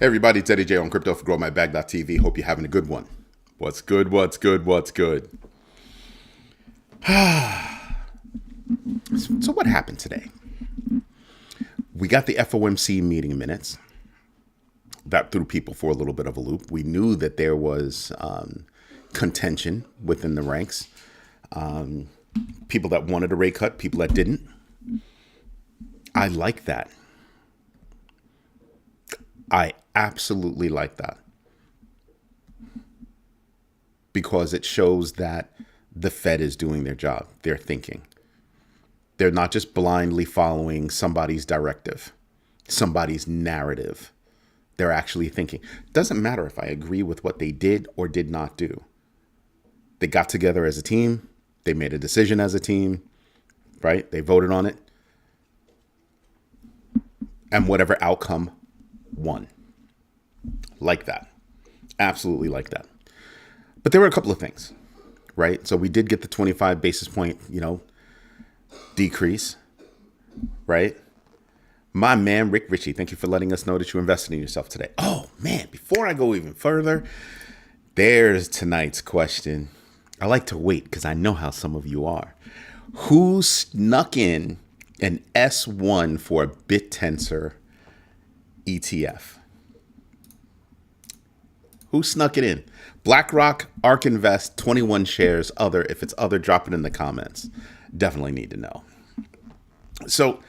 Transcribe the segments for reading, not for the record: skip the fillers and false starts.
Hey everybody, it's Eddie J on Crypto for GrowMyBag.tv. Hope you're having a good one. What's good? What's good? What's good? So what happened today? We got the FOMC meeting minutes. That threw people for a little bit of a loop. We knew that there was contention within the ranks. People that wanted a rate cut, people that didn't. I like that. I absolutely like that. Because it shows that the Fed is doing their job. They're thinking. They're not just blindly following somebody's directive, somebody's narrative. They're actually thinking. Doesn't matter if I agree with what they did or did not do. They got together as a team. They made a decision as a team, right? They voted on it. And whatever outcome won. Like that. Absolutely like that. But there were a couple of things, right? So we did get the 25 basis point, decrease, right? My man, Rick Ritchie, thank you for letting us know that you invested in yourself today. Oh, man, before I go even further, there's tonight's question. I like to wait because I know how some of you are. Who snuck in an S1 for a BitTensor ETF? Who snuck it in? BlackRock, ARK Invest, 21 shares, other. If it's other, drop it in the comments. Definitely need to know. So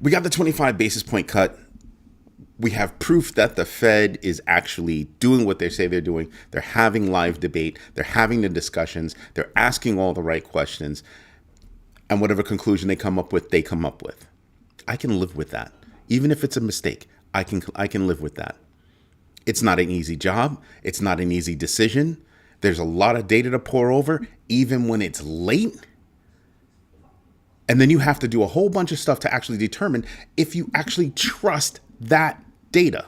we got the 25 basis point cut. We have proof that the Fed is actually doing what they say they're doing. They're having live debate. They're having the discussions. They're asking all the right questions. And whatever conclusion they come up with, they come up with. I can live with that. Even if it's a mistake, I can live with that. It's not an easy job. It's not an easy decision. There's a lot of data to pour over, even when it's late. And then you have to do a whole bunch of stuff to actually determine if you actually trust that data,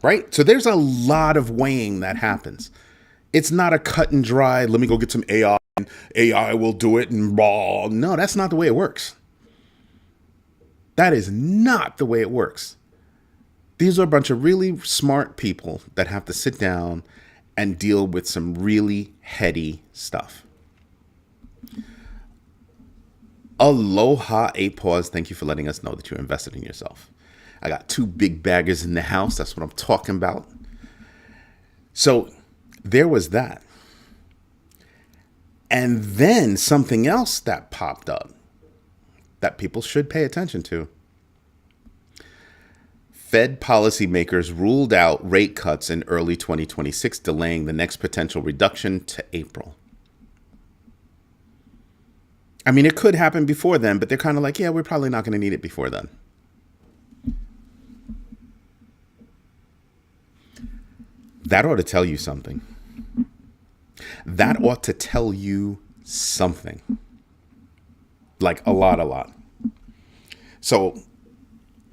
right? So there's a lot of weighing that happens. It's not a cut and dry, let me go get some AI, and AI will do it, and blah. No, that's not the way it works. That is not the way it works. These are a bunch of really smart people that have to sit down and deal with some really heady stuff. Aloha 8 Pause. Thank you for letting us know that you invested in yourself. I got 2 big baggers in the house. That's what I'm talking about. So there was that. And then something else that popped up that people should pay attention to. Fed policymakers ruled out rate cuts in early 2026, delaying the next potential reduction to April. I mean, it could happen before then, but they're kind of like, yeah, we're probably not going to need it before then. That ought to tell you something. That ought to tell you something. Like a lot. So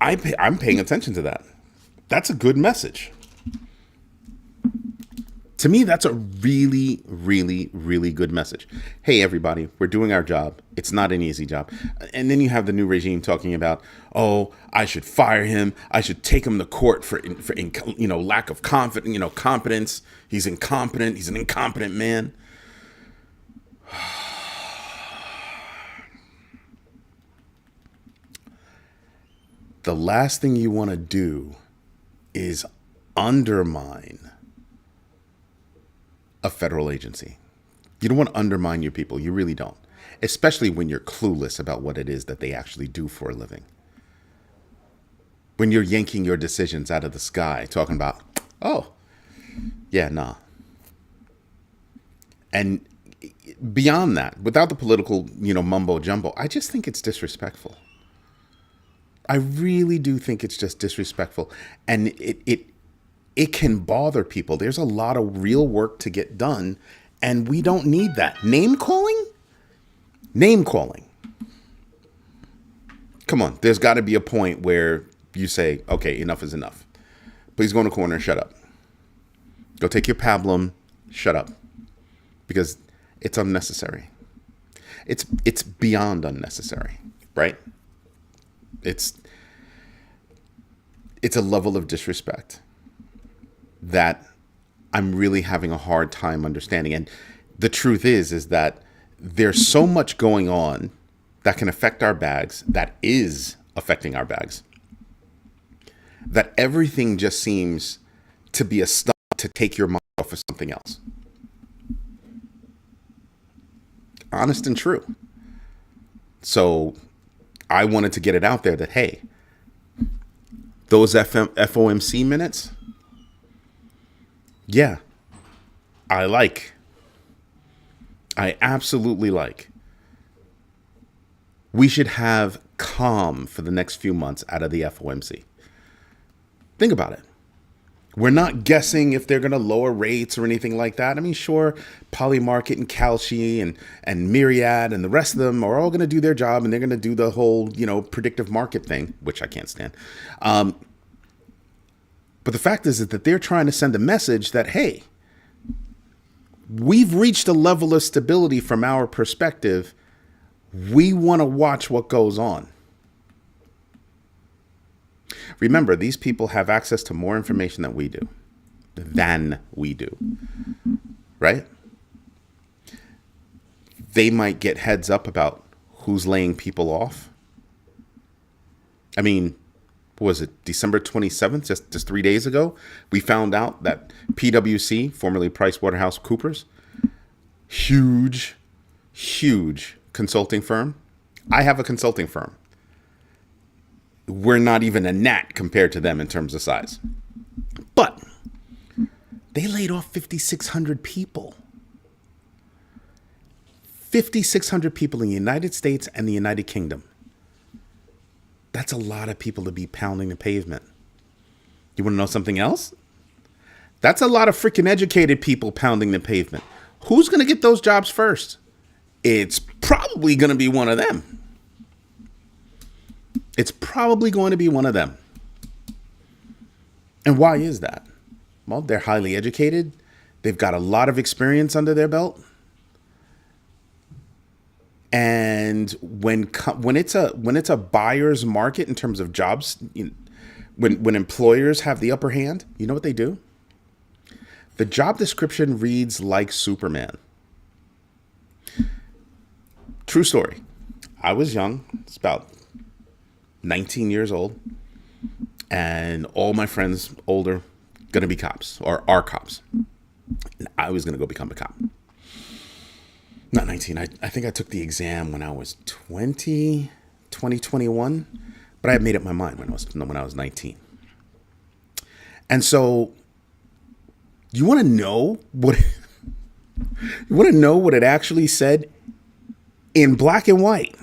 I'm paying attention to that. That's a good message. To me, that's a really, really, really good message. Hey, everybody, we're doing our job. It's not an easy job. And then you have the new regime talking about, oh, I should fire him. I should take him to court for lack of competence. He's incompetent. He's an incompetent man. The last thing you want to do is undermine a federal agency. You don't want to undermine your people. You really don't. Especially when you're clueless about what it is that they actually do for a living. When you're yanking your decisions out of the sky, talking about, oh, yeah, nah. And beyond that, without the political, mumbo jumbo, I just think it's disrespectful. I really do think it's just disrespectful. And it can bother people. There's a lot of real work to get done, and we don't need that. Name calling? Name calling. Come on, there's got to be a point where you say, okay, enough is enough. Please go in the corner and shut up. Go take your pablum, shut up. Because it's unnecessary. It's beyond unnecessary, right? It's it's a level of disrespect that I'm really having a hard time understanding. And the truth is that there's so much going on that can affect our bags, that is affecting our bags, that everything just seems to be a stunt to take your mind off of something else. Honest and true. So I wanted to get it out there that, hey, those FOMC minutes, yeah, I absolutely like. We should have calm for the next few months out of the FOMC. Think about it. We're not guessing if they're going to lower rates or anything like that. I mean, sure, Polymarket and Kalshi and Myriad and the rest of them are all going to do their job, and they're going to do the whole, predictive market thing, which I can't stand. But the fact is that they're trying to send a message that, hey, we've reached a level of stability from our perspective. We want to watch what goes on. Remember, these people have access to more information than we do. Right? They might get heads up about who's laying people off. I mean, what was it, December 27th, just 3 days ago, we found out that PwC, formerly PricewaterhouseCoopers, huge consulting firm. I have a consulting firm. We're not even a gnat compared to them in terms of size. But they laid off 5,600 people. 5,600 people in the United States and the United Kingdom. That's a lot of people to be pounding the pavement. You want to know something else? That's a lot of freaking educated people pounding the pavement. Who's going to get those jobs first? It's probably going to be one of them. It's probably going to be one of them. And why is that? Well, they're highly educated. They've got a lot of experience under their belt. And when it's a buyer's market in terms of jobs, when employers have the upper hand, you know what they do? The job description reads like Superman. True story. I was young. It's about 19 years old, and all my friends older going to be cops or are cops. And I was going to go become a cop. Not 19. I think I took the exam when I was 21, but I had made up my mind when I was 19. And so you want to know what it actually said in black and white.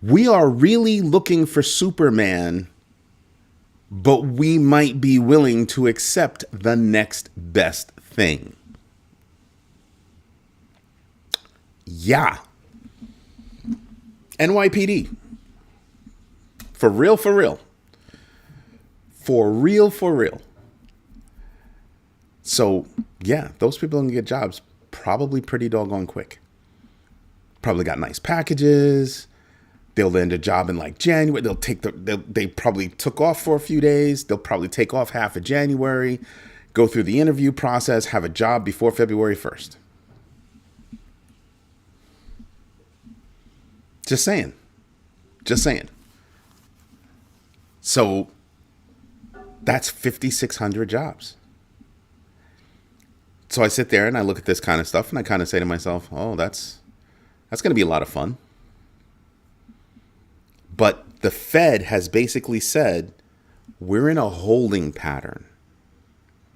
We are really looking for Superman, but we might be willing to accept the next best thing. Yeah. NYPD. For real. So, yeah, those people can get jobs probably pretty doggone quick. Probably got nice packages. They'll land a job in like January. They probably took off for a few days. They'll probably take off half of January, go through the interview process, have a job before February 1st. Just saying. So that's 5,600 jobs. So I sit there and I look at this kind of stuff and I kind of say to myself, oh, that's going to be a lot of fun. But the Fed has basically said, we're in a holding pattern.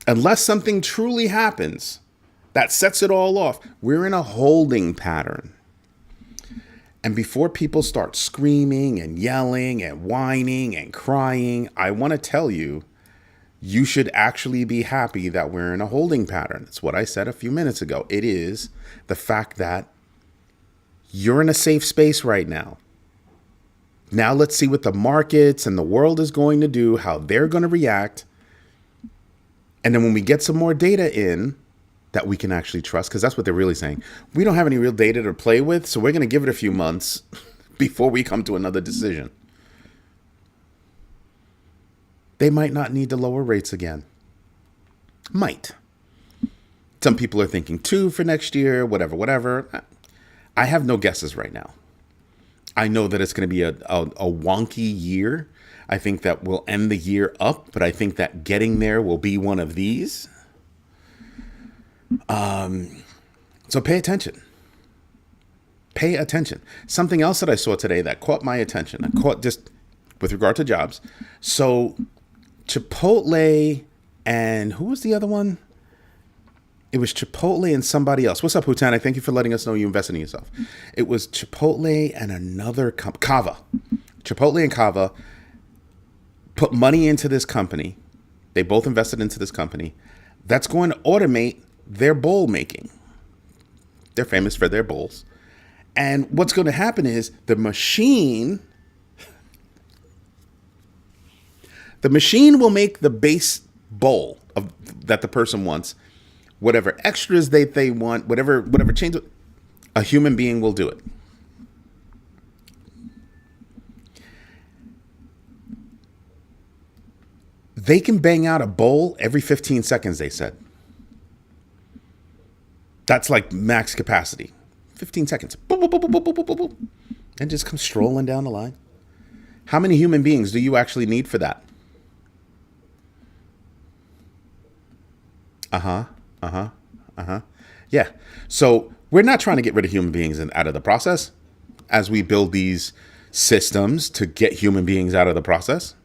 Unless something truly happens that sets it all off, we're in a holding pattern. And before people start screaming and yelling and whining and crying, I want to tell you, you should actually be happy that we're in a holding pattern. It's what I said a few minutes ago. It is the fact that you're in a safe space right now. Now let's see what the markets and the world is going to do, how they're going to react. And then when we get some more data in that we can actually trust, because that's what they're really saying. We don't have any real data to play with, so we're going to give it a few months before we come to another decision. They might not need to lower rates again. Might. Some people are thinking 2 for next year, whatever. I have no guesses right now. I know that it's going to be a wonky year. I think that we'll end the year up, but I think that getting there will be one of these. So pay attention. Pay attention. Something else that I saw today that caught my attention. I caught just with regard to jobs. So Chipotle and who was the other one? It was Chipotle and somebody else. What's up, Hutanic? Thank you for letting us know you invested in yourself. It was Chipotle and another Kava. Chipotle and Kava put money into this company. They both invested into this company that's going to automate their bowl making. They're famous for their bowls. And what's going to happen is the machine will make the base bowl that the person wants. Whatever extras they want, whatever change, a human being will do it. They can bang out a bowl every 15 seconds, they said. That's like max capacity. 15 seconds. Boop, boop, boop, boop, boop, boop, boop, boop. And just come strolling down the line. How many human beings do you actually need for that? Yeah. So we're not trying to get rid of human beings out of the process as we build these systems to get human beings out of the process.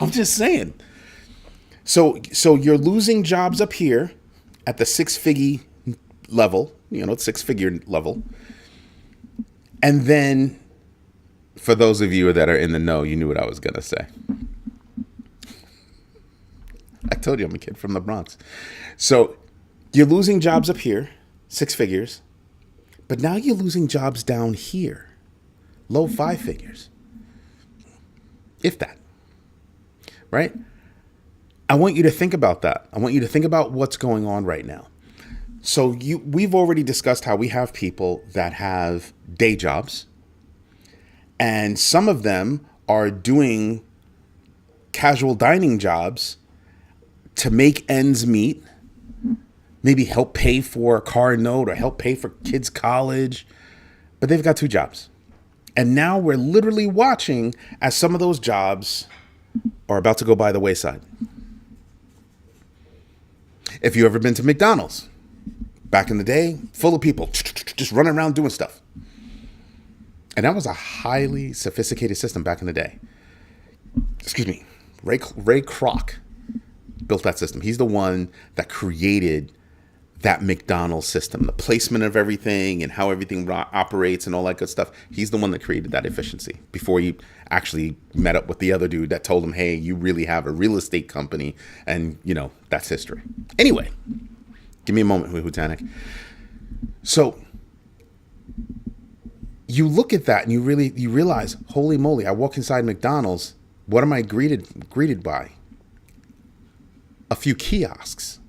I'm just saying. So you're losing jobs up here at the six-figure level, six-figure level. And then for those of you that are in the know, you knew what I was going to say. I told you I'm a kid from the Bronx. So you're losing jobs up here, 6 figures, but now you're losing jobs down here, low 5 figures, if that, right? I want you to think about that. I want you to think about what's going on right now. So we've already discussed how we have people that have day jobs, and some of them are doing casual dining jobs to make ends meet, maybe help pay for a car note or help pay for kids' college, but they've got 2 jobs. And now we're literally watching as some of those jobs are about to go by the wayside. If you've ever been to McDonald's, back in the day, full of people just running around doing stuff. And that was a highly sophisticated system back in the day. Excuse me, Ray Kroc built that system. He's the one that created that McDonald's system, the placement of everything and how everything operates and all that good stuff. He's the one that created that efficiency before he actually met up with the other dude that told him, hey, you really have a real estate company. And, that's history. Anyway, give me a moment, Hutanic. So you look at that and you realize, holy moly, I walk inside McDonald's. What am I greeted by? A few kiosks.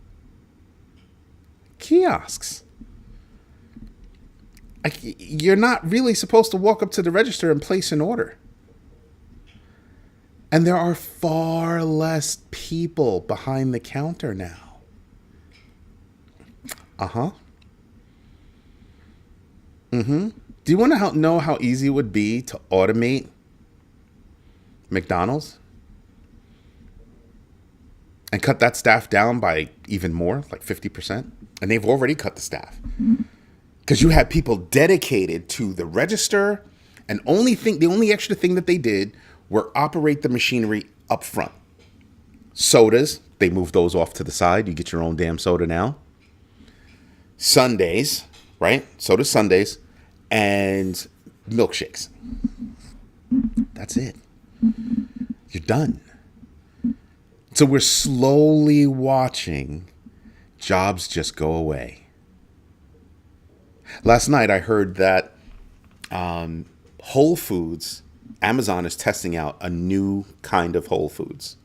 You're not really supposed to walk up to the register and place an order. And there are far less people behind the counter now. Do you want to know how easy it would be to automate McDonald's? And cut that staff down by even more, like 50%. And they've already cut the staff. Because you had people dedicated to the register. And the only extra thing that they did were operate the machinery up front. Sodas, they moved those off to the side. You get your own damn soda now. Sundays, right? Soda Sundays. And milkshakes. That's it. You're done. So we're slowly watching jobs just go away. Last night I heard that Whole Foods, Amazon is testing out a new kind of Whole Foods.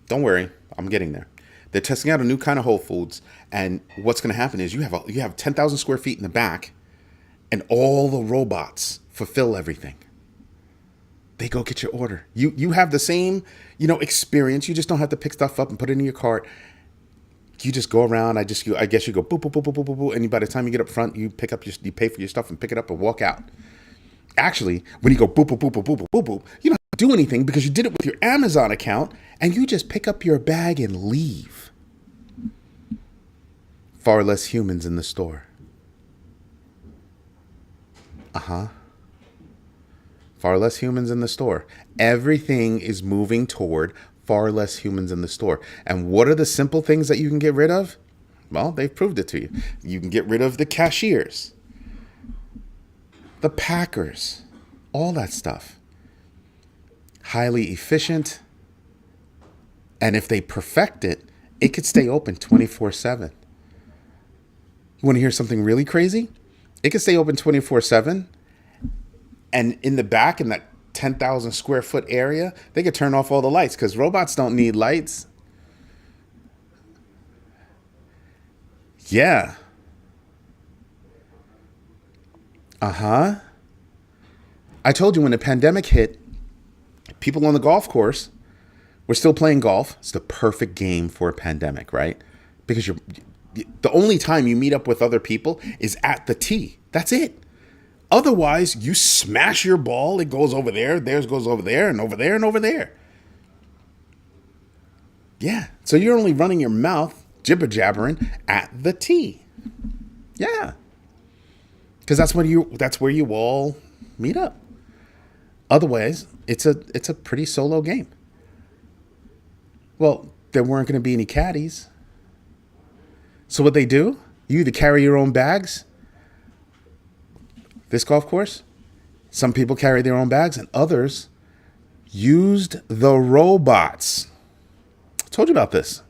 Don't worry, I'm getting there. They're testing out a new kind of Whole Foods, and what's going to happen is you have 10,000 square feet in the back, and all the robots fulfill everything. They go get your order. You have the same, experience. You just don't have to pick stuff up and put it in your cart. You just go around. I guess you go boop, boop, boop, boop, boop, boop, boop, and by the time you get up front, you you pay for your stuff and pick it up and walk out. Actually, when you go boop, boop, boop, boop, boop, boop, boop, you don't have to do anything because you did it with your Amazon account and you just pick up your bag and leave. Far less humans in the store. Far less humans in the store. Everything is moving toward far less humans in the store. And what are the simple things that you can get rid of? Well, they've proved it to you. You can get rid of the cashiers, the packers, all that stuff. Highly efficient. And if they perfect it, it could stay open 24/7. You want to hear something really crazy? It could stay open 24/7. And in the back, in that 10,000 square foot area, they could turn off all the lights because robots don't need lights. Yeah. I told you when the pandemic hit, people on the golf course were still playing golf. It's the perfect game for a pandemic, right? Because the only time you meet up with other people is at the tee. That's it. Otherwise, you smash your ball, it goes over there, theirs goes over there, and over there, and over there. Yeah, so you're only running your mouth, jibber-jabbering, at the tee. Yeah. Because that's where you all meet up. Otherwise, it's a pretty solo game. Well, there weren't going to be any caddies. So what they do, you either carry your own bags. This golf course, some people carry their own bags and others used the robots. I told you about this.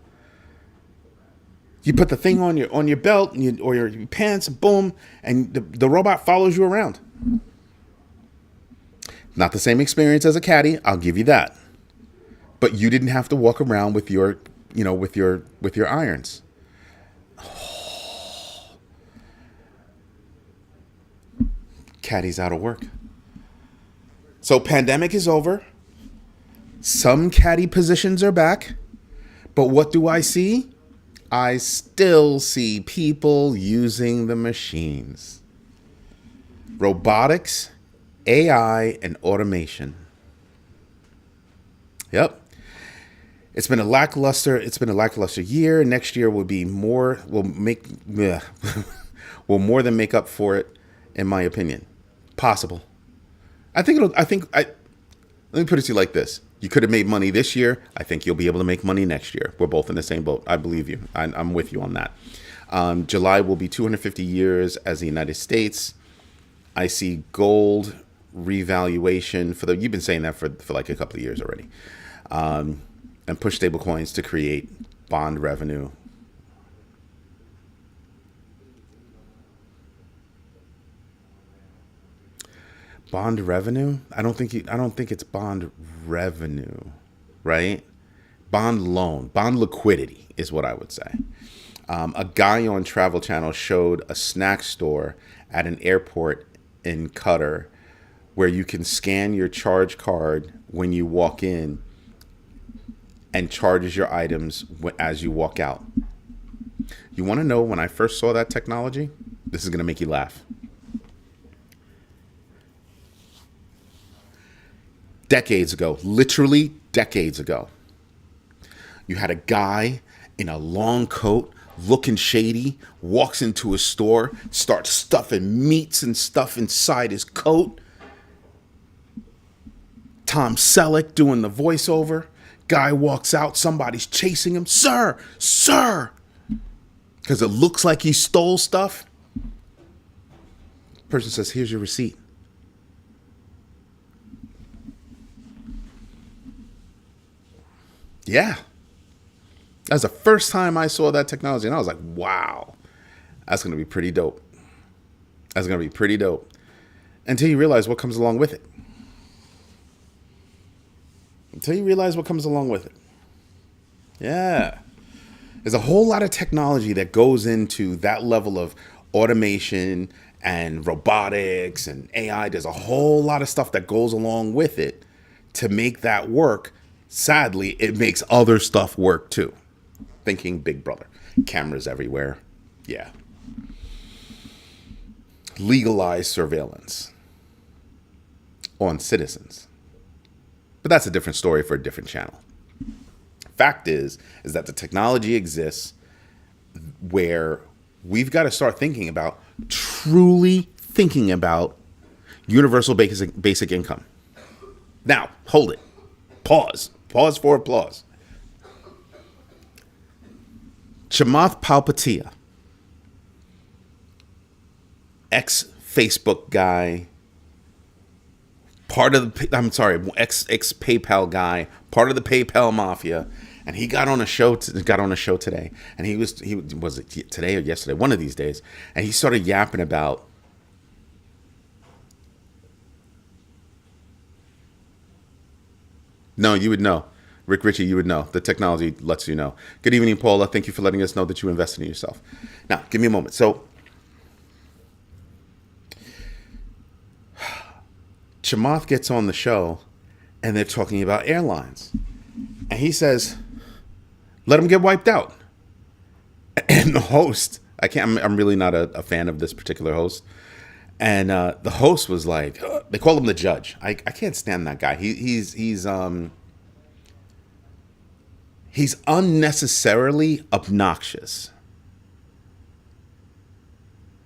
You put the thing on your belt or your pants, boom, and the robot follows you around. Not the same experience as a caddy, I'll give you that. But you didn't have to walk around with your irons. Caddy's out of work. So pandemic is over. Some caddy positions are back. But what do I see? I still see people using the machines. Robotics, AI, and automation. Yep. It's been a lackluster year. Next year will be more will more than make up for it, in my opinion. Possible. Let me put it to you like this. You could have made money this year. I think you'll be able to make money next year. We're both in the same boat. I believe you. I'm with you on that. July will be 250 years as the United States. I see gold revaluation you've been saying that for like a couple of years already. And push stable coins to create bond revenue. Bond revenue? I don't think it's bond revenue, right? Bond loan, bond liquidity is what I would say. A guy on Travel Channel showed a snack store at an airport in Qatar where you can scan your charge card when you walk in and charges your items as you walk out. You want to know when I first saw that technology? This is going to make you laugh. Decades ago, literally decades ago, you had a guy in a long coat, looking shady, walks into a store, starts stuffing meats and stuff inside his coat. Tom Selleck doing the voiceover. Guy walks out, somebody's chasing him. Sir, because it looks like he stole stuff. Person says, here's your receipt. Yeah. That's the first time I saw that technology. And I was like, wow, that's going to be pretty dope. That's going to be pretty dope. Until you realize what comes along with it. Yeah. There's a whole lot of technology that goes into that level of automation and robotics and AI. There's a whole lot of stuff that goes along with it to make that work. Sadly, it makes other stuff work too. Thinking Big Brother. Cameras everywhere. Yeah. Legalized surveillance on citizens. But that's a different story for a different channel. Fact is that the technology exists where we've got to start thinking about, truly thinking about universal basic income. Now, hold it. Pause. Pause for applause. Chamath Palihapitiya, ex-Facebook guy, ex-PayPal guy, part of the PayPal mafia, and he got on a show today, and he was it today or yesterday, one of these days, and he started yapping about no, you would know. Rick Ritchie, you would know. The technology lets you know. Good evening, Paula. Thank you for letting us know that you invested in yourself. Now, give me a moment. So, Chamath gets on the show, and they're talking about airlines. And he says, let them get wiped out. And the host, I'm really not a fan of this particular host. And the host was like, they call him the judge. I can't stand that guy. He's unnecessarily obnoxious.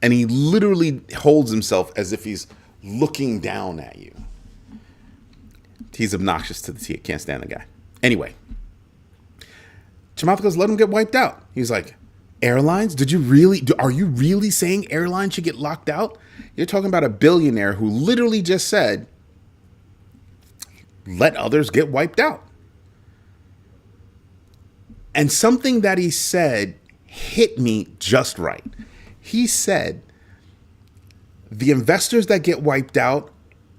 And he literally holds himself as if he's looking down at you. He's obnoxious to the T. I can't stand the guy. Anyway, Chamath goes, let him get wiped out. He's like, airlines? Are you really saying airlines should get locked out? You're talking about a billionaire who literally just said, let others get wiped out. And something that he said hit me just right. He said, the investors that get wiped out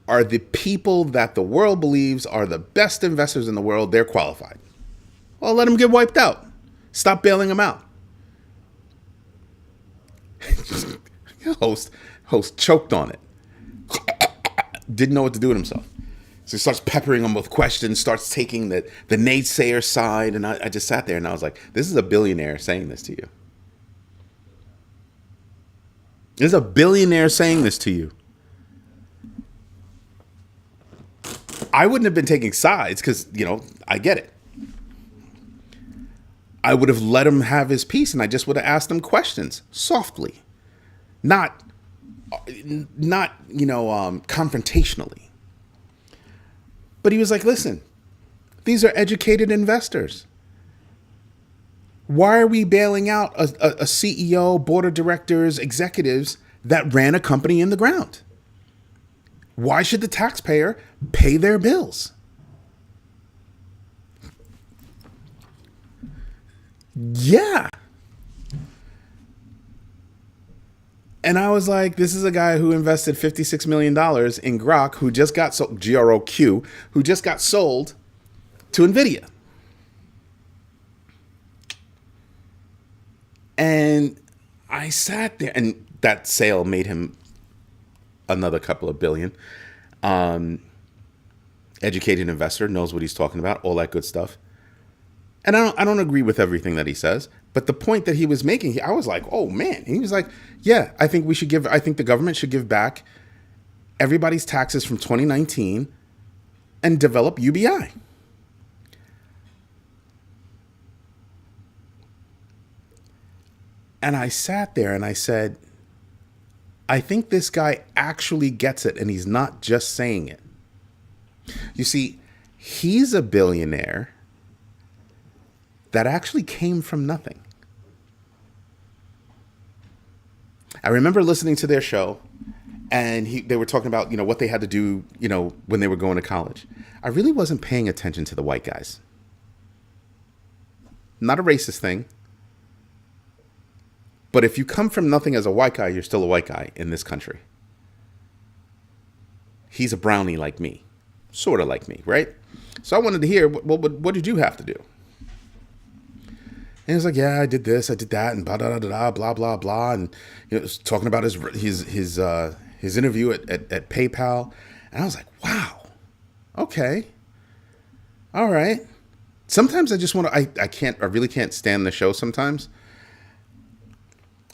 are the people that the world believes are the best investors in the world. They're qualified. Well, let them get wiped out. Stop bailing them out. Host choked on it. Didn't know what to do with himself. So he starts peppering them with questions, starts taking the naysayer side. And I just sat there and I was like, this is a billionaire saying this to you. There's a billionaire saying this to you. I wouldn't have been taking sides because, I get it. I would have let him have his piece and I just would have asked him questions softly, not confrontationally. But he was like, listen, these are educated investors. Why are we bailing out a CEO, board of directors, executives that ran a company in the ground? Why should the taxpayer pay their bills? Yeah. And I was like, this is a guy who invested $56 million in Grok, who just got sold, GROQ, who just got sold to NVIDIA. And I sat there, and that sale made him another couple of billion. Educated investor, knows what he's talking about, all that good stuff. And I don't agree with everything that he says, but the point that he was making, I was like, oh man. And he was like, yeah, I think the government should give back everybody's taxes from 2019 and develop UBI. And I sat there and I said, I think this guy actually gets it and he's not just saying it. You see, he's a billionaire that actually came from nothing. I remember listening to their show and they were talking about, what they had to do, when they were going to college. I really wasn't paying attention to the white guys. Not a racist thing. But if you come from nothing as a white guy, you're still a white guy in this country. He's a brownie like me. Sort of like me, right? So I wanted to hear, what did you have to do? And he was like, yeah, I did this, I did that, and blah blah blah blah blah blah, and was talking about his interview at PayPal, and I was like, wow, okay, all right. Sometimes I just want to. I really can't stand the show sometimes,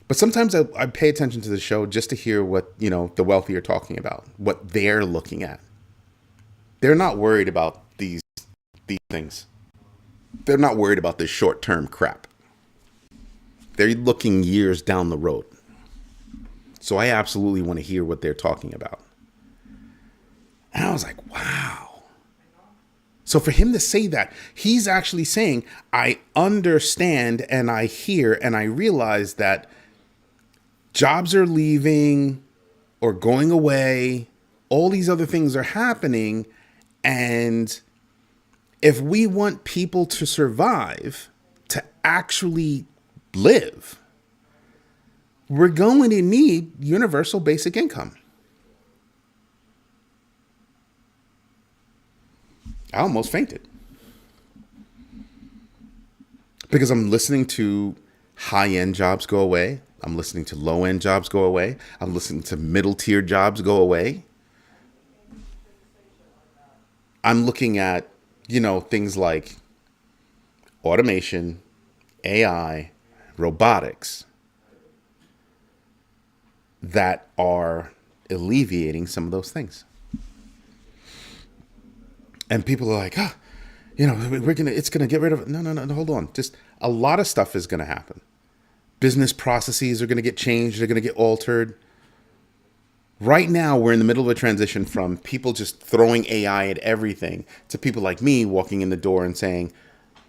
but sometimes I pay attention to the show just to hear what the wealthy are talking about, what they're looking at. They're not worried about these things. They're not worried about this short-term crap. They're looking years down the road. So I absolutely want to hear what they're talking about. And I was like, wow. So for him to say that, he's actually saying, I understand and I hear and I realize that jobs are leaving or going away. All these other things are happening. And if we want people to survive, to actually live, we're going to need universal basic income. I almost fainted because I'm listening to high-end jobs go away. I'm listening to low-end jobs go away. I'm listening to middle-tier jobs go away. I'm looking at, things like automation, AI, robotics that are alleviating some of those things. And people are like, it's going to get rid of it. No, hold on. Just a lot of stuff is going to happen. Business processes are going to get changed. They're going to get altered. Right now, we're in the middle of a transition from people just throwing AI at everything to people like me walking in the door and saying,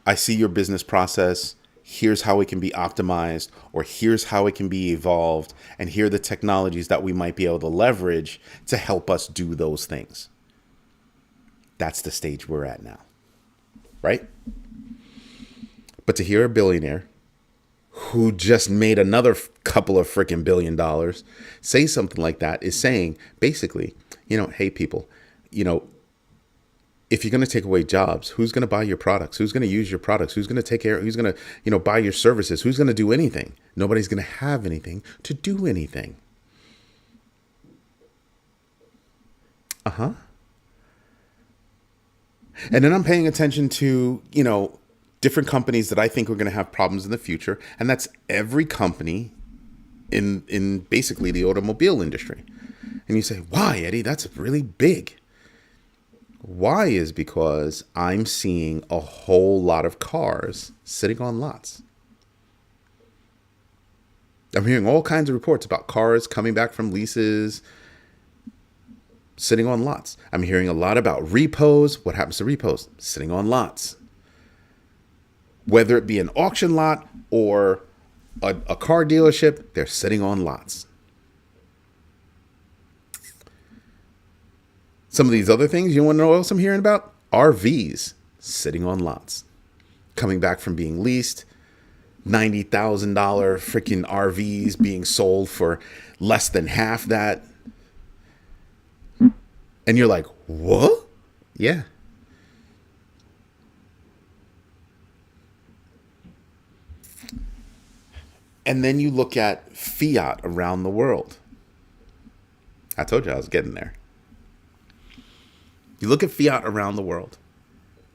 I see your business process. Here's how it can be optimized, or here's how it can be evolved. And here are the technologies that we might be able to leverage to help us do those things. That's the stage we're at now, right? But to hear a billionaire who just made another couple of freaking $1 billion say something like that is saying, basically, hey, people, if you're going to take away jobs, who's going to buy your products? Who's going to use your products? Who's going to take care? Who's going to, buy your services? Who's going to do anything? Nobody's going to have anything to do anything. Uh-huh. And then I'm paying attention to, different companies that I think are going to have problems in the future. And that's every company in basically the automobile industry. And you say, why, Eddie? That's really big. Why is because I'm seeing a whole lot of cars sitting on lots. I'm hearing all kinds of reports about cars coming back from leases, sitting on lots. I'm hearing a lot about repos. What happens to repos? Sitting on lots. Whether it be an auction lot or a car dealership, they're sitting on lots. Some of these other things, you want to know what else I'm hearing about? RVs sitting on lots. Coming back from being leased, $90,000 freaking RVs being sold for less than half that. And you're like, what? Yeah. And then you look at fiat around the world. I told you I was getting there. You look at fiat around the world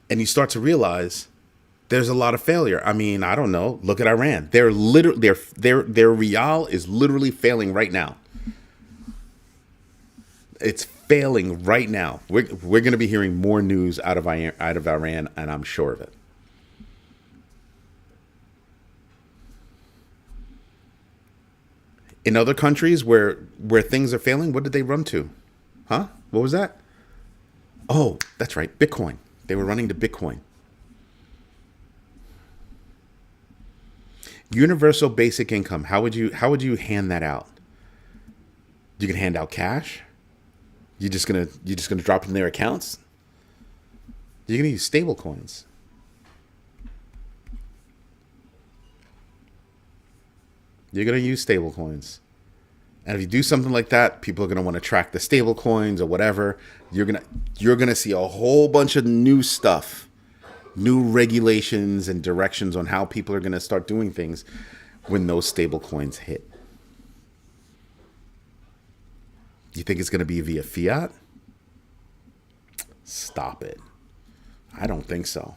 and you start to realize there's a lot of failure. I mean, I don't know. Look at Iran. Their real is literally failing right now. It's failing right now. We're going to be hearing more news out of Iran, and I'm sure of it. In other countries where things are failing, what did they run to? Huh? What was that? Oh, that's right. Bitcoin. They were running to Bitcoin. Universal basic income. How would you hand that out? You can hand out cash? You're just gonna drop it in their accounts? You're gonna use stable coins. You're going to use stable coins. And if you do something like that, people are going to want to track the stable coins or whatever. You're going to see a whole bunch of new stuff new regulations and directions on how people are going to start doing things when those stable coins hit. You think it's going to be via fiat? Stop it. I don't think so.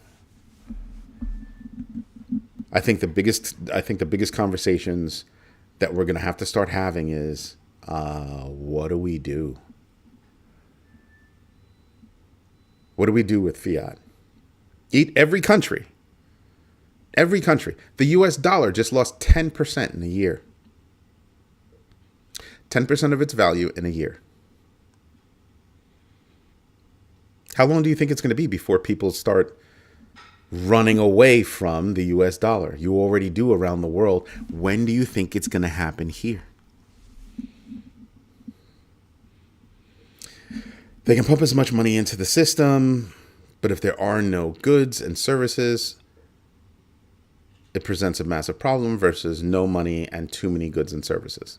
I think the biggest conversations that we're going to have to start having is, what do we do? What do we do with fiat? Every country. The US dollar just lost 10% in a year. 10% of its value in a year. How long do you think it's going to be before people start running away from the US dollar? You already do around the world. When do you think it's going to happen here? They can pump as much money into the system, but if there are no goods and services, it presents a massive problem versus no money and too many goods and services.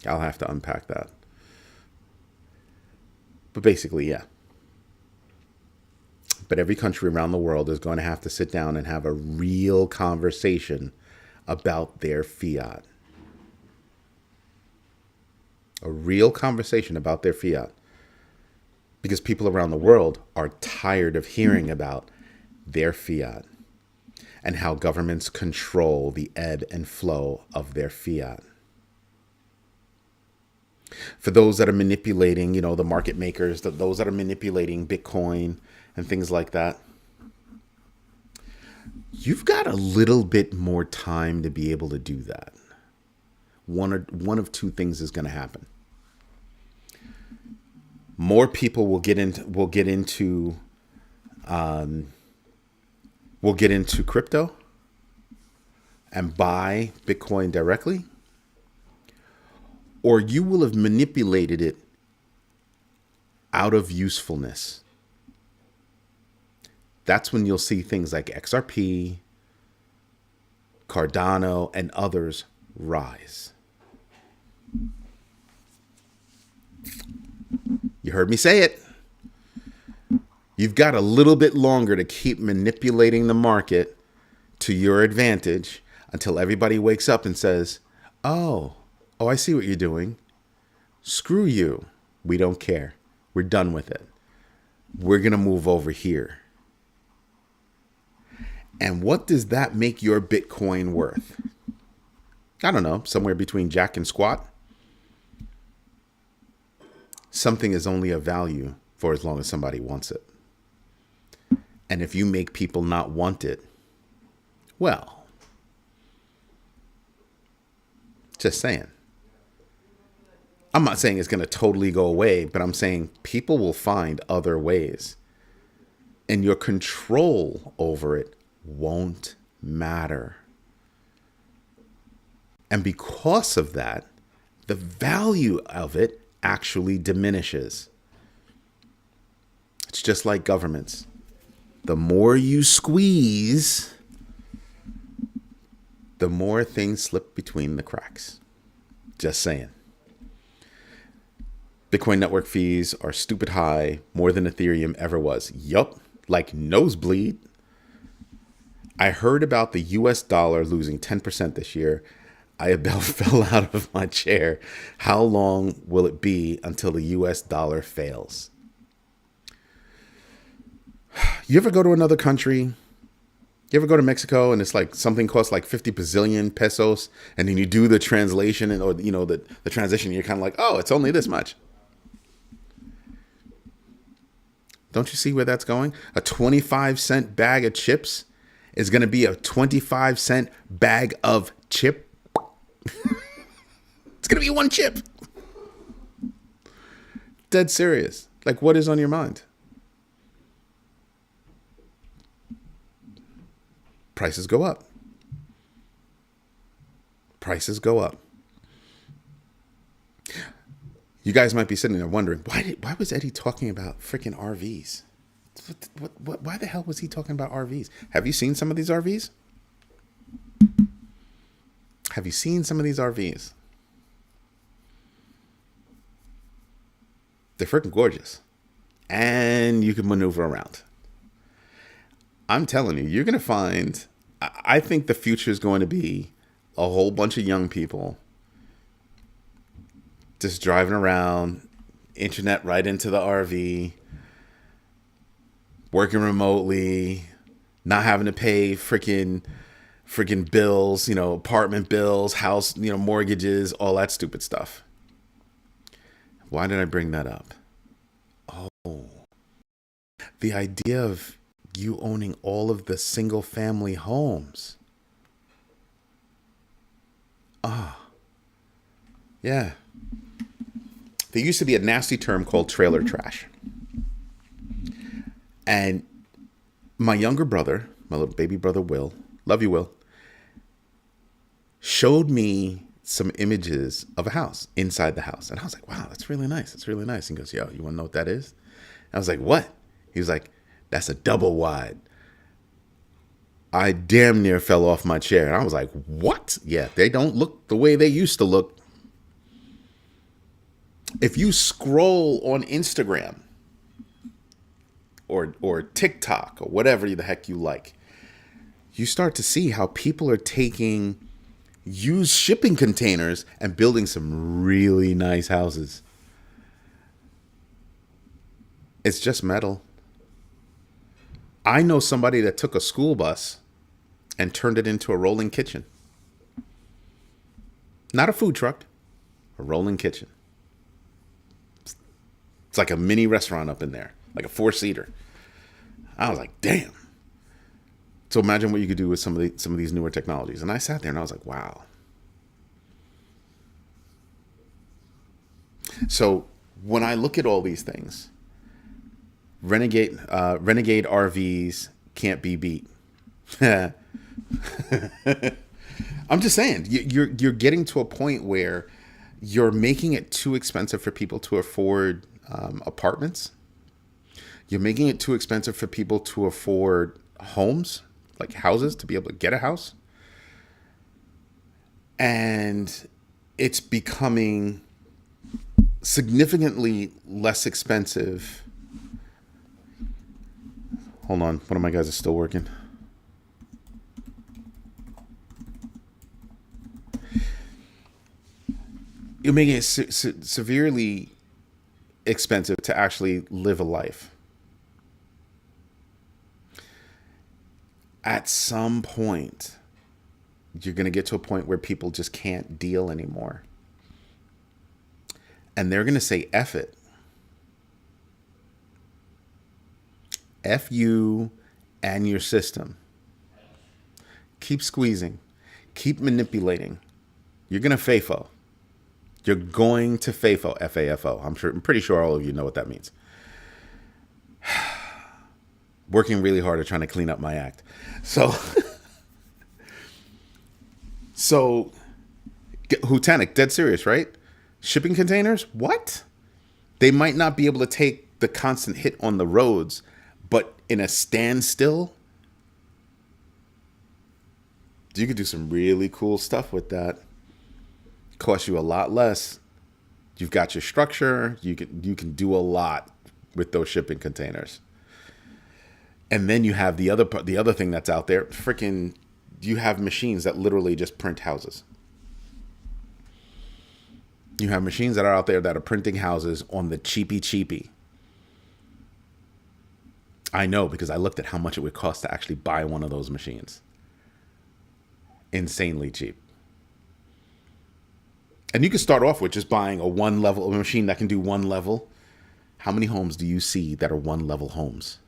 I'll have to unpack that. But basically, yeah. But every country around the world is going to have to sit down and have a real conversation about their fiat. A real conversation about their fiat. Because people around the world are tired of hearing about their fiat and how governments control the ebb and flow of their fiat. For those that are manipulating, the market makers, those that are manipulating Bitcoin and things like that, you've got a little bit more time to be able to do that. One of two things is going to happen. More people will get into crypto and buy Bitcoin directly, or you will have manipulated it out of usefulness. That's when you'll see things like XRP, Cardano, and others rise. You heard me say it. You've got a little bit longer to keep manipulating the market to your advantage until everybody wakes up and says, oh, I see what you're doing. Screw you. We don't care. We're done with it. We're going to move over here. And what does that make your Bitcoin worth? I don't know, somewhere between jack and squat. Something is only of value for as long as somebody wants it. And if you make people not want it, well, just saying. I'm not saying it's going to totally go away, but I'm saying people will find other ways. And your control over it won't matter. And because of that, the value of it actually diminishes. It's just like governments. The more you squeeze, the more things slip between the cracks. Just saying. Bitcoin network fees are stupid high, more than Ethereum ever was. Yup, like nosebleed. I heard about the US dollar losing 10% this year. I about fell out of my chair. How long will it be until the US dollar fails? You ever go to another country? You ever go to Mexico and it's like something costs like 50 bazillion pesos, and then you do the translation or the transition, you're kind of like, oh, it's only this much. Don't you see where that's going? A 25-cent bag of chips is going to be a 25-cent bag of chip. It's going to be one chip. Dead serious. Like, what is on your mind? Prices go up. Prices go up. You guys might be sitting there wondering, why was Eddie talking about freaking RVs? Why the hell was he talking about RVs? Have you seen some of these RVs? Have you seen some of these RVs? They're freaking gorgeous. and you can maneuver around. I'm telling you, you're going to find, I think the future is going to be a whole bunch of young people just driving around, internet right into the RV, working remotely, not having to pay freaking bills, apartment bills, house, mortgages, all that stupid stuff. Why did I bring that up? Oh, the idea of you owning all of the single family homes. Yeah. There used to be a nasty term called trailer trash. And my younger brother, my little baby brother, Will, love you, Will, showed me some images of a house inside the house. And I was like, wow, that's really nice. That's really nice. And he goes, yo, you want to know what that is? I was like, what? He was like, that's a double wide. I damn near fell off my chair. And I was like, what? Yeah, they don't look the way they used to look. If you scroll on Instagram or TikTok or whatever the heck you like, you start to see how people are taking used shipping containers and building some really nice houses. It's just metal. I know somebody that took a school bus and turned it into a rolling kitchen. Not a food truck, a rolling kitchen. It's like a mini restaurant up in there, like a 4-seater. I was like, damn. So imagine what you could do with some of these newer technologies. And I sat there and I was like, wow. So when I look at all these things, Renegade RVs can't be beat. I'm just saying, you're getting to a point where you're making it too expensive for people to afford apartments. You're making it too expensive for people to afford homes, like houses, to be able to get a house. And it's becoming significantly less expensive. Hold on. One of my guys is still working. You're making it severely expensive to actually live a life. At some point, you're going to get to a point where people just can't deal anymore. And they're going to say, F it. F you and your system. Keep squeezing. Keep manipulating. You're going to FAFO. You're going to FAFO. F-A-F-O. I'm pretty sure all of you know what that means. Working really hard at trying to clean up my act. So Hutanic, dead serious, right? Shipping containers? What? They might not be able to take the constant hit on the roads, but in a standstill, you could do some really cool stuff with that. Cost you a lot less. You've got your structure. You can do a lot with those shipping containers. And then you have the other thing that's out there. Freaking, you have machines that literally just print houses. You have machines that are out there that are printing houses on the cheapy. I know, because I looked at how much it would cost to actually buy one of those machines. Insanely cheap. And you can start off with just buying a machine that can do one level. How many homes do you see that are one level homes?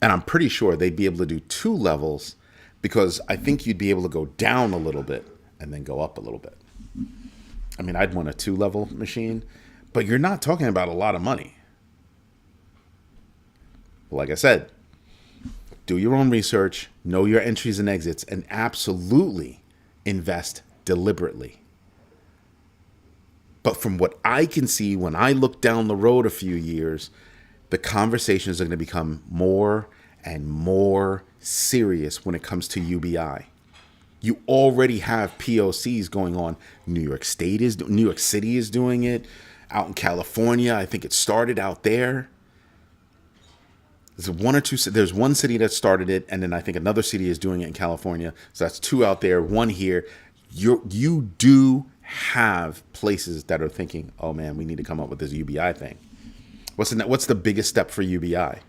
And I'm pretty sure they'd be able to do 2 levels, because I think you'd be able to go down a little bit and then go up a little bit. I mean, I'd want a 2-level machine, but you're not talking about a lot of money. Like I said, do your own research, know your entries and exits, and absolutely invest deliberately. But from what I can see, when I look down the road a few years, the conversations are going to become more and more serious when it comes to UBI. You already have POCs going on. New York City is doing it. out in California. I think it started out there. There's one or two. There's one city that started it, and then I think another city is doing it in California. So that's two out there, one here. You do have places that are thinking, oh man, we need to come up with this UBI thing. What's the biggest step for UBI?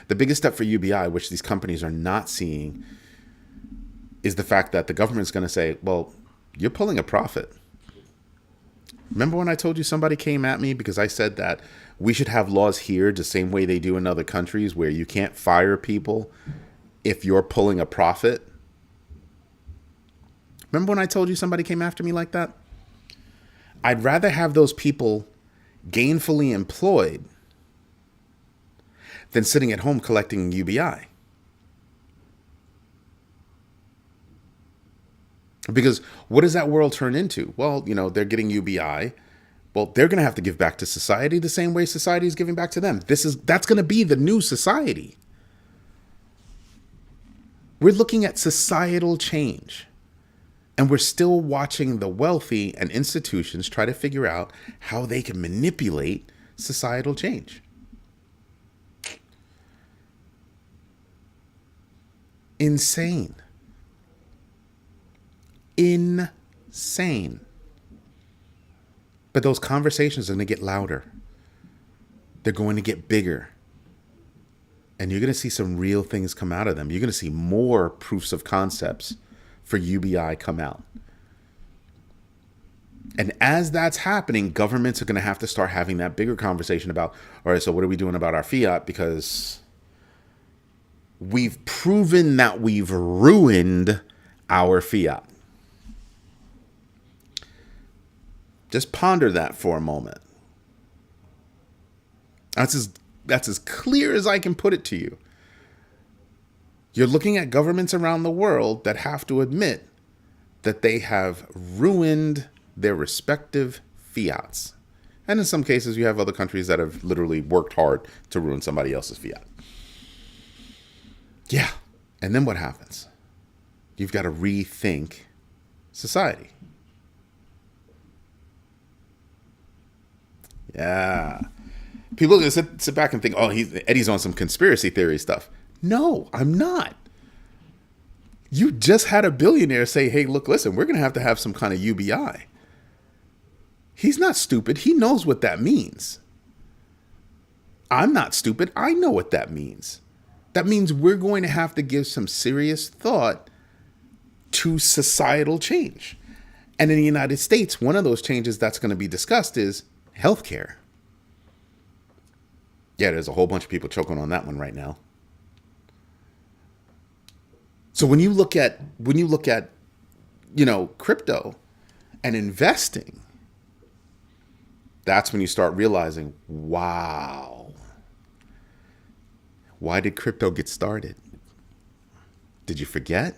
The biggest step for UBI, which these companies are not seeing, is the fact that the government's going to say, well, you're pulling a profit. Remember when I told you somebody came at me because I said that we should have laws here the same way they do in other countries where you can't fire people if you're pulling a profit? Remember when I told you somebody came after me like that? I'd rather have those people gainfully employed than sitting at home collecting UBI. Because what does that world turn into? Well, they're getting UBI. Well, they're going to have to give back to society the same way society is giving back to them. That's going to be the new society. We're looking at societal change. And we're still watching the wealthy and institutions try to figure out how they can manipulate societal change. Insane. Insane. But those conversations are going to get louder. They're going to get bigger. And you're going to see some real things come out of them. You're going to see more proofs of concepts for UBI come out. And as that's happening, governments are going to have to start having that bigger conversation about, all right, so what are we doing about our fiat? Because we've proven that we've ruined our fiat. Just ponder that for a moment. That's as clear as I can put it to you. You're looking at governments around the world that have to admit that they have ruined their respective fiats. And in some cases, you have other countries that have literally worked hard to ruin somebody else's fiat. Yeah. And then what happens? You've got to rethink society. Yeah. People are going to sit back and think, oh, Eddie's on some conspiracy theory stuff. No, I'm not. You just had a billionaire say, hey, look, listen, we're going to have some kind of UBI. He's not stupid. He knows what that means. I'm not stupid. I know what that means. That means we're going to have to give some serious thought to societal change. And in the United States, one of those changes that's going to be discussed is healthcare. Yeah, there's a whole bunch of people choking on that one right now. So when you look at crypto and investing, that's when you start realizing, wow, why did crypto get started? Did you forget?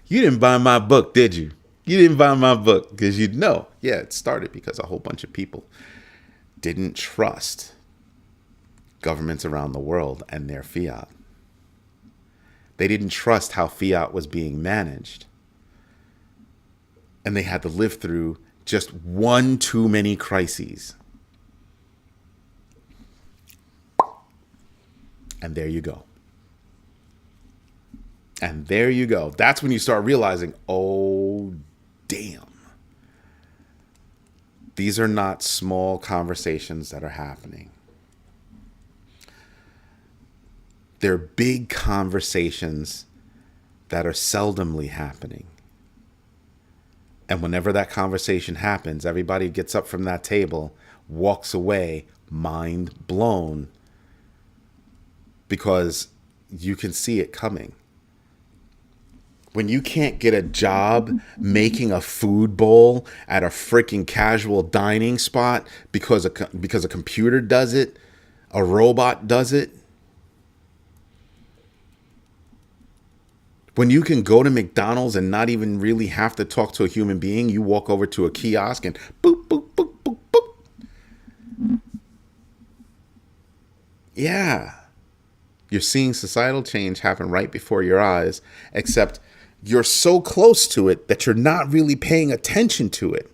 You didn't buy my book, did you? You didn't buy my book because you'd know. Yeah, it started because a whole bunch of people didn't trust governments around the world and their fiat. They didn't trust how fiat was being managed. And they had to live through just one too many crises. And there you go. And there you go. That's when you start realizing, oh, damn. These are not small conversations that are happening. They're big conversations that are seldomly happening. And whenever that conversation happens, everybody gets up from that table, walks away, mind blown, because you can see it coming. When you can't get a job making a food bowl at a freaking casual dining spot because a computer does it, a robot does it. When you can go to McDonald's and not even really have to talk to a human being, you walk over to a kiosk and boop, boop, boop, boop, boop. Yeah. You're seeing societal change happen right before your eyes, except you're so close to it that you're not really paying attention to it.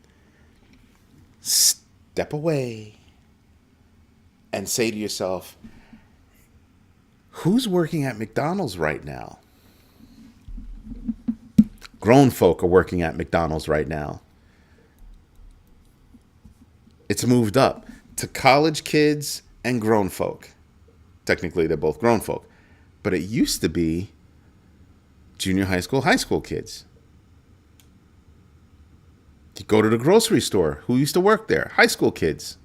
Step away and say to yourself, who's working at McDonald's right now? Grown folk are working at McDonald's right now. It's moved up to college kids and grown folk. Technically, they're both grown folk. But it used to be junior high school kids. You go to the grocery store. Who used to work there? High school kids.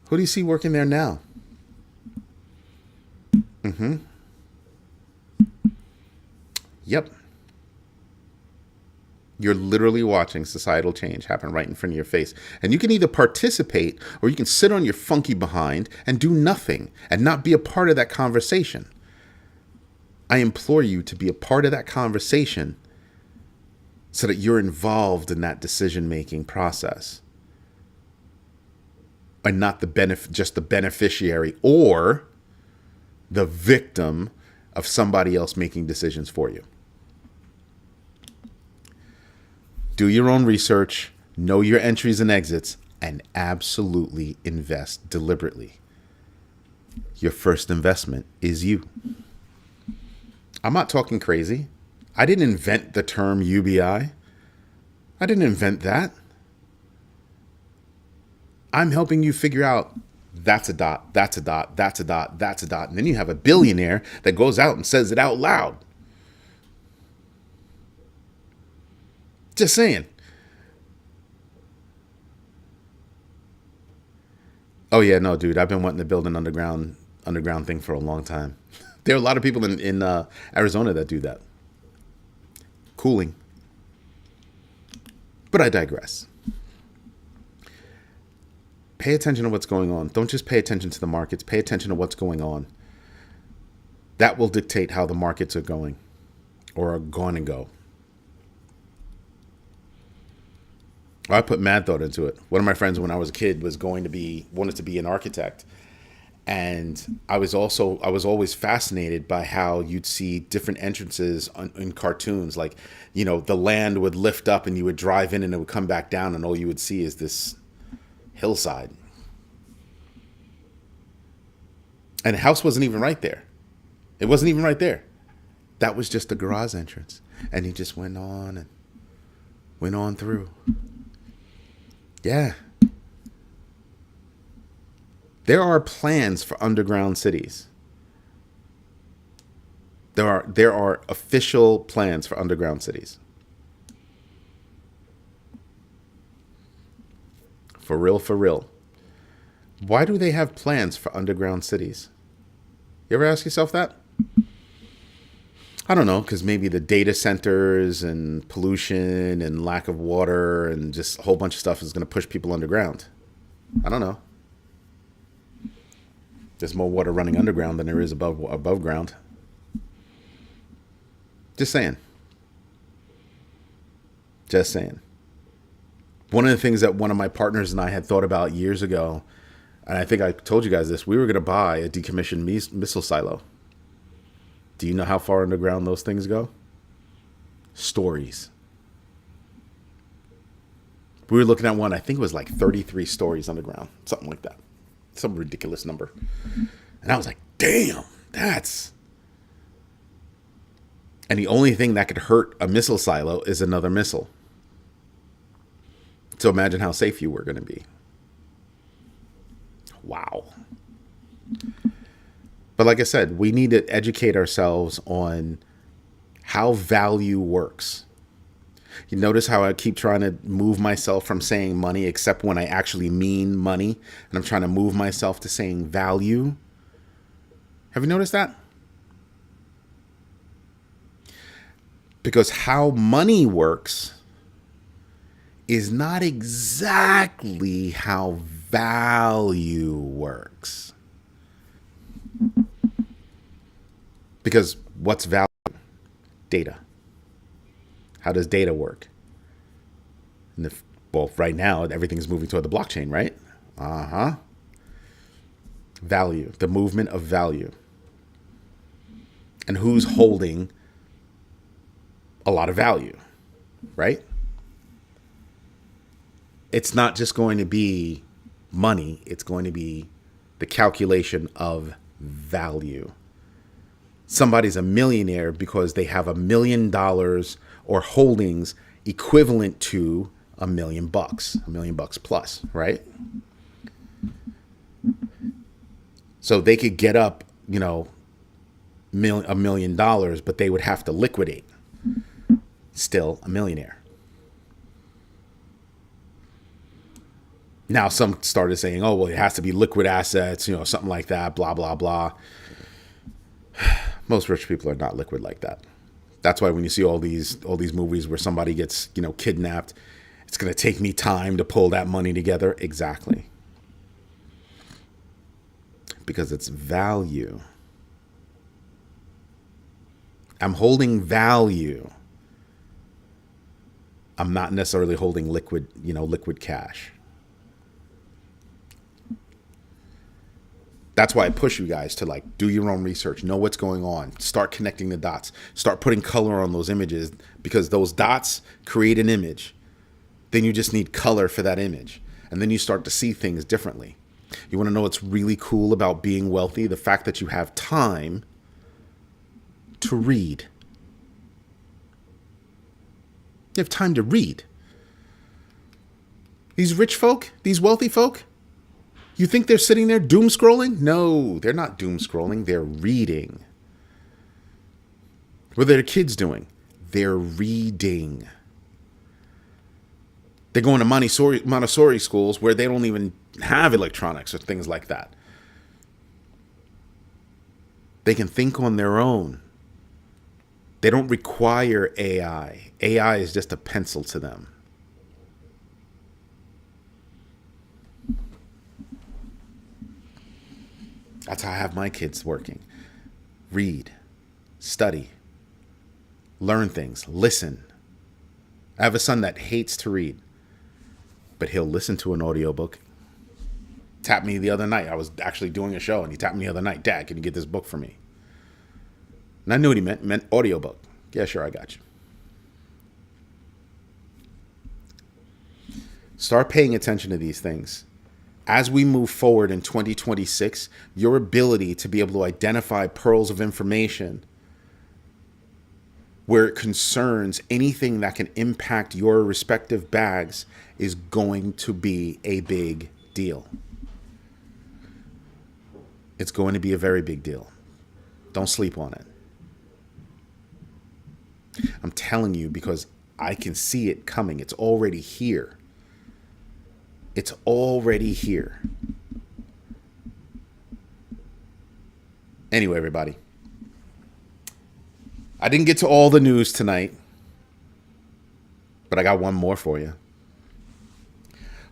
Who do you see working there now? Yep. You're literally watching societal change happen right in front of your face. And you can either participate or you can sit on your funky behind and do nothing and not be a part of that conversation. I implore you to be a part of that conversation so that you're involved in that decision-making process and not just the beneficiary or the victim of somebody else making decisions for you. Do your own research, know your entries and exits, and absolutely invest deliberately. Your first investment is you. I'm not talking crazy. I didn't invent the term UBI. I didn't invent that. I'm helping you figure out that's a dot, that's a dot, that's a dot, that's a dot. And then you have a billionaire that goes out and says it out loud. Just saying. Oh yeah, no, dude. I've been wanting to build an underground thing for a long time. There are a lot of people in Arizona that do that. Cooling. But I digress. Pay attention to what's going on. Don't just pay attention to the markets. Pay attention to what's going on. That will dictate how the markets are going or are going to go. I put mad thought into it. One of my friends when I was a kid wanted to be an architect. And I was always fascinated by how you'd see different entrances in cartoons. Like, the land would lift up and you would drive in and it would come back down and all you would see is this hillside. And the house wasn't even right there. It wasn't even right there. That was just the garage entrance. And he just went on through. Yeah. There are plans for underground cities. There are official plans for underground cities. For real, for real. Why do they have plans for underground cities? You ever ask yourself that? I don't know, because maybe the data centers and pollution and lack of water and just a whole bunch of stuff is going to push people underground. I don't know. There's more water running underground than there is above ground. Just saying. Just saying. One of the things that one of my partners and I had thought about years ago, and I think I told you guys this, we were going to buy a decommissioned missile silo. Do you know how far underground those things go? Stories. We were looking at one, I think it was like 33 stories underground, something like that. Some ridiculous number. And I was like, damn, that's... And the only thing that could hurt a missile silo is another missile. So imagine how safe you were going to be. Wow. But like I said, we need to educate ourselves on how value works. You notice how I keep trying to move myself from saying money, except when I actually mean money, and I'm trying to move myself to saying value. Have you noticed that? Because how money works is not exactly how value works. Because what's value? Data. How does data work? Well, right now, everything's moving toward the blockchain, right? Value, the movement of value. And who's holding a lot of value, right? it's not just going to be money. It's going to be the calculation of value. Somebody's a millionaire because they have $1 million or holdings equivalent to $1 million, $1 million plus, right? So they could get up, $1 million, but they would have to liquidate. Still a millionaire. Now some started saying, oh, well, it has to be liquid assets, something like that, blah, blah, blah. Most rich people are not liquid like that. That's why when you see all these movies where somebody gets, kidnapped, it's going to take me time to pull that money together. Exactly. Because it's value. I'm holding value. I'm not necessarily holding liquid cash. That's why I push you guys to do your own research, know what's going on, start connecting the dots, start putting color on those images, because those dots create an image. Then you just need color for that image. And then you start to see things differently. You want to know what's really cool about being wealthy? The fact that you have time to read. You have time to read. These rich folk, these wealthy folk, you think they're sitting there doom scrolling? No, they're not doom scrolling. They're reading. What are their kids doing? They're reading. They're going to Montessori schools where they don't even have electronics or things like that. They can think on their own. They don't require AI. AI is just a pencil to them. That's how I have my kids working. Read, study, learn things, listen. I have a son that hates to read, but he'll listen to an audiobook. Tapped me the other night. I was actually doing a show, and he tapped me the other night. Dad, can you get this book for me? And I knew what he meant. He meant audiobook. Yeah, sure, I got you. Start paying attention to these things. As we move forward in 2026, your ability to be able to identify pearls of information where it concerns anything that can impact your respective bags is going to be a big deal. It's going to be a very big deal. Don't sleep on it. I'm telling you because I can see it coming. It's already here. It's already here. Anyway, everybody. I didn't get to all the news tonight, but I got one more for you.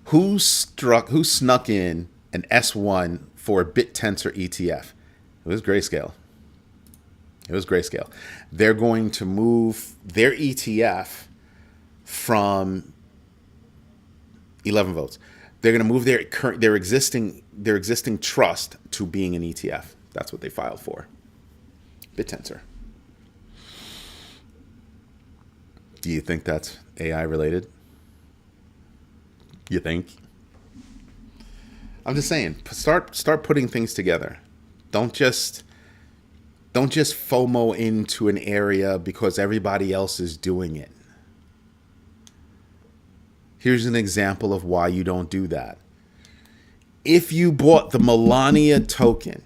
Who snuck in an S1 for a BitTensor ETF? It was Grayscale. They're going to move their ETF from 11 votes. They're going to move their existing trust to being an ETF. That's what they filed for. BitTensor. Do you think that's AI related? You think? I'm just saying, start putting things together. Don't just FOMO into an area because everybody else is doing it. Here's an example of why you don't do that. If you bought the Melania token,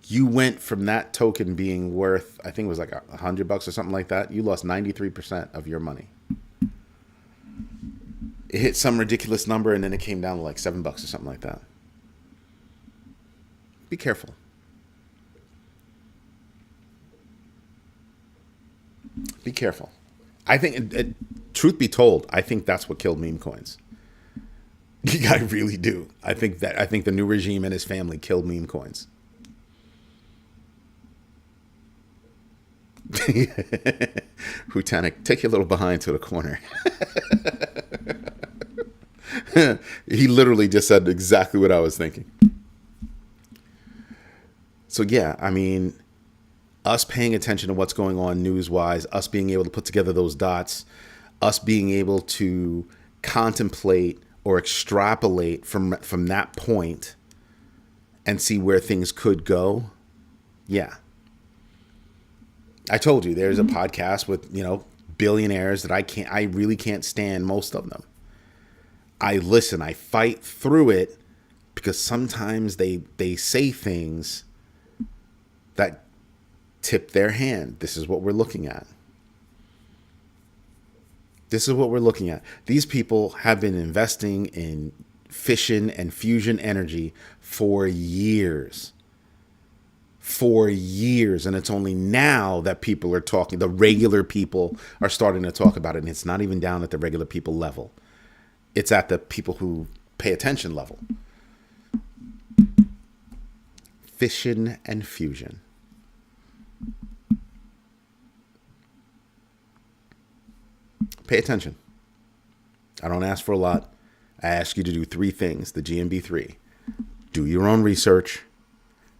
you went from that token being worth, I think it was like $100 or something like that. You lost 93% of your money. It hit some ridiculous number and then it came down to like $7 or something like that. Be careful. Be careful. I think, truth be told, I think that's what killed meme coins. I really do. I think the new regime and his family killed meme coins. Hutanic, take your little behind to the corner. He literally just said exactly what I was thinking. So yeah, I mean, us paying attention to what's going on news-wise, us being able to put together those dots, us being able to contemplate or extrapolate from that point and see where things could go. Yeah. I told you there's a podcast with, billionaires that I really can't stand most of them. I listen, I fight through it because sometimes they say things that tip their hand. This is what we're looking at. This is what we're looking at. These people have been investing in fission and fusion energy for years. For years. And it's only now that people are talking, the regular people are starting to talk about it. And it's not even down at the regular people level. It's at the people who pay attention level. Fission and fusion. Pay attention. I don't ask for a lot. I ask you to do 3 things, the GMB3. Do your own research,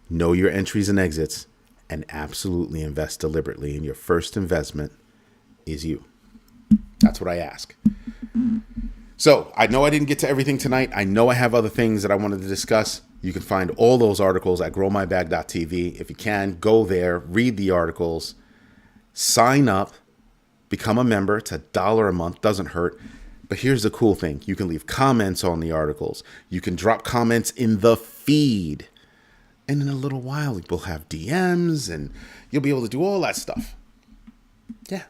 know your entries and exits, and absolutely invest deliberately. And your first investment is you. That's what I ask. So I know I didn't get to everything tonight. I know I have other things that I wanted to discuss. You can find all those articles at growmybag.tv. If you can, go there, read the articles, sign up, become a member. It's $1 a month, doesn't hurt. But here's the cool thing. You can leave comments on the articles. You can drop comments in the feed. And in a little while, we'll have DMs and you'll be able to do all that stuff. Yeah.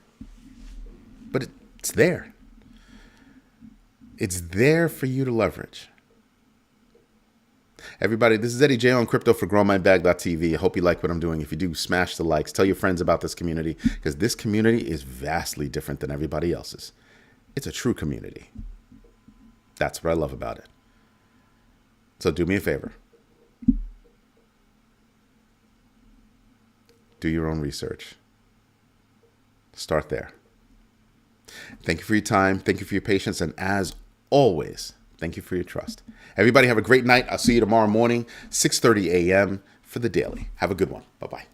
But it's there. It's there for you to leverage. Everybody, this is Eddie J on crypto for growmybag.tv. I hope you like what I'm doing. If you do, smash the likes. Tell your friends about this community because this community is vastly different than everybody else's. It's a true community. That's what I love about it. So do me a favor. Do your own research. Start there. Thank you for your time. Thank you for your patience. And as always, thank you for your trust. Everybody have a great night. I'll see you tomorrow morning, 6:30 a.m. for the daily. Have a good one. Bye-bye.